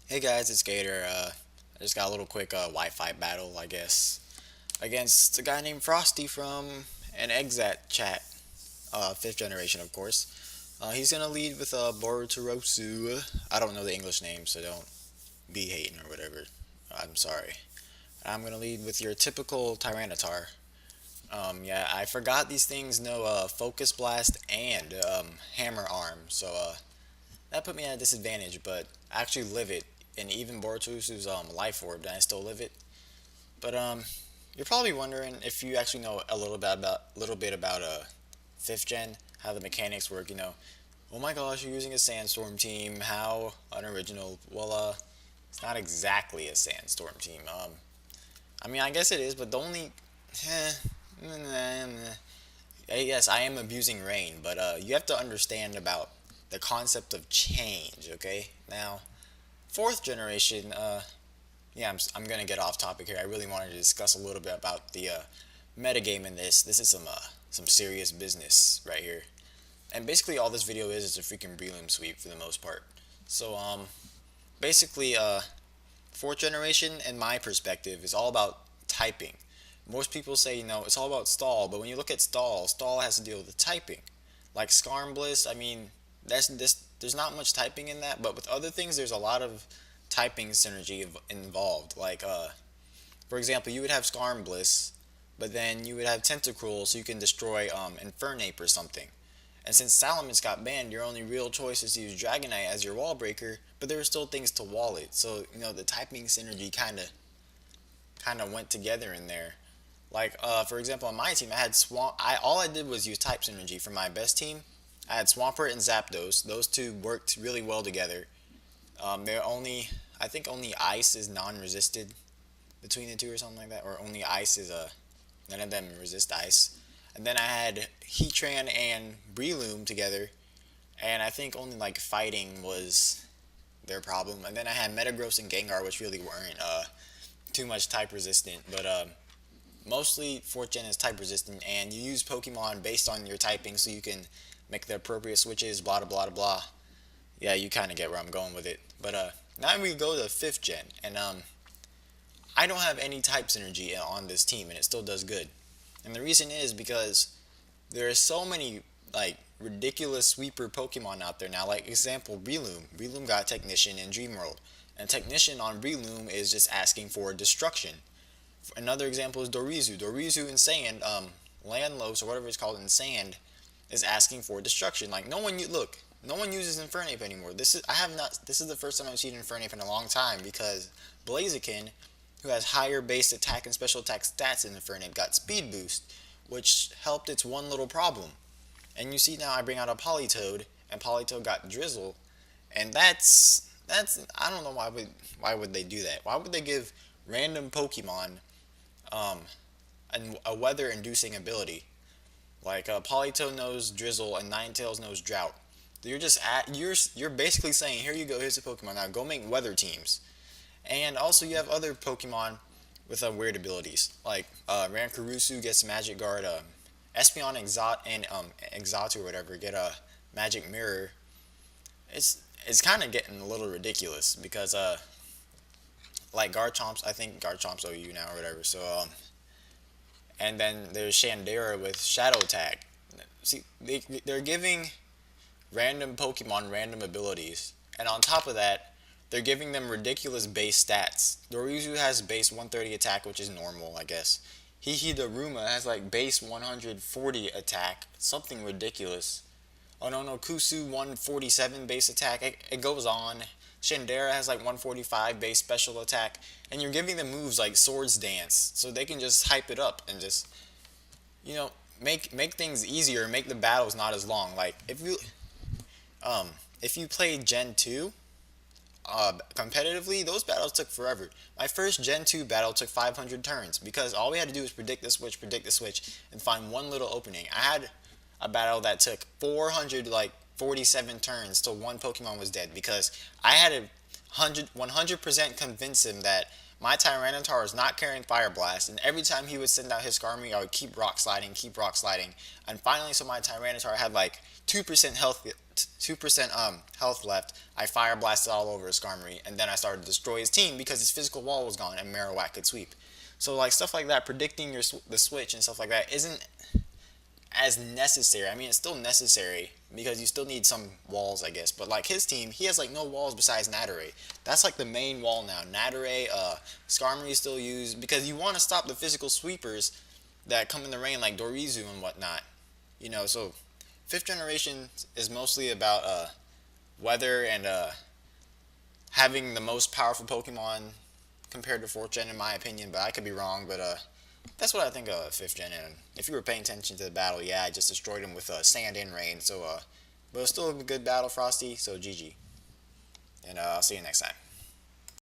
Hey guys, it's Gator. I just got a little quick Wi-Fi battle, I guess, against a guy named Frosty from an exat chat, fifth generation, of course. He's gonna lead with Borutorosu. I don't know the English name, so don't be hating or whatever. I'm sorry. I'm gonna lead with your typical Tyranitar. Yeah, I forgot these things know Focus Blast and Hammer Arm, so that put me at a disadvantage, but I actually live it, and even Boruto's life orb, and I still live it. But you're probably wondering if you actually know a little bit about fifth gen, how the mechanics work. Oh my gosh, you're using a sandstorm team. How unoriginal. Well, it's not exactly a sandstorm team. I mean, I guess it is, but the only. Eh, yes, I am abusing rain, but you have to understand about the concept of change. Okay, now fourth generation. Yeah, I'm gonna get off topic here. I really wanted to discuss a little bit about the metagame in this. This is some serious business right here. And basically, all this video is a freaking prelim sweep for the most part. So basically, fourth generation, in my perspective, is all about typing. Most people say, it's all about stall, but when you look at stall has to deal with the typing. Like Skarn Bliss, I mean, there's not much typing in that, but with other things, there's a lot of typing synergy involved. Like, for example, you would have Skarn Bliss, but then you would have Tentacruel, so you can destroy Infernape or something. And since Salamence got banned, your only real choice is to use Dragonite as your wall breaker, but there are still things to wall it. So, the typing synergy kind of went together in there. Like, for example, on my team, I had Swamp. All I did was use type synergy for my best team. I had Swampert and Zapdos. Those two worked really well together. I think only Ice is non-resisted between the two or something like that, or only Ice is none of them resist Ice. And then I had Heatran and Breloom together, and I think only like fighting was their problem. And then I had Metagross and Gengar, which really weren't too much type resistant, but mostly 4th gen is type resistant, and you use Pokemon based on your typing so you can make the appropriate switches, blah blah blah blah. Yeah, you kind of get where I'm going with it. But now we go to 5th gen, and I don't have any type synergy on this team, and it still does good. And the reason is because there are so many like ridiculous sweeper Pokemon out there now. Like example, Breloom. Breloom got Technician in Dream World, and Technician on Breloom is just asking for destruction. Another example is Dorizu. Dorizu in Sand, Landlos or whatever it's called in Sand, is asking for destruction. Like no one uses Infernape anymore. This is the first time I've seen Infernape in a long time because Blaziken, who has higher base attack and special attack stats than Infernape, got speed boost, which helped its one little problem. And you see now I bring out a Politoed, and Politoed got Drizzle, and that's I don't know why would they do that? Why would they give random Pokemon um, a weather inducing ability? Like Politoed knows Drizzle and Ninetales knows Drought. You're basically saying, here you go, here's a Pokemon, now go make weather teams. And also you have other Pokemon with weird abilities. Like Rankarusu gets Magic Guard, Espeon and Exatu or whatever get a Magic Mirror. It's kind of getting a little ridiculous because like Garchomp's, I think Garchomp's OU now or whatever. So and then there's Shandera with Shadow Tag. See, they're giving random Pokemon random abilities, and on top of that, they're giving them ridiculous base stats. Dorizu has base 130 attack, which is normal, I guess. Daruma has like base 140 attack, something ridiculous. Oh no, Kusu 147 base attack. It goes on. Shandera has like 145 base special attack, and you're giving them moves like Swords Dance, so they can just hype it up and just you know make things easier, make the battles not as long. Like if you play Gen 2 competitively, those battles took forever. My first Gen 2 battle took 500 turns because all we had to do was predict the switch, and find one little opening. I had a battle that took 447 turns till one Pokemon was dead because I had to 100% convince him that my Tyranitar was not carrying Fire Blast, and every time he would send out his Skarmory, I would keep rock sliding, and finally, so my Tyranitar had like 2% health 2% health left, I fire blasted all over Skarmory, and then I started to destroy his team because his physical wall was gone and Marowak could sweep. So like stuff like that, predicting the switch and stuff like that isn't as necessary. I mean, it's still necessary because you still need some walls, I guess. But like his team, he has like no walls besides Natare. That's like the main wall now. Natare, Skarmory is still used because you want to stop the physical sweepers that come in the rain like Dorizu and whatnot. You know, so 5th generation is mostly about weather and having the most powerful Pokemon compared to 4th gen in my opinion, but I could be wrong. But that's what I think of 5th gen. And if you were paying attention to the battle, yeah, I just destroyed him with sand and rain. So, but it was still a good battle, Frosty. So GG, and I'll see you next time.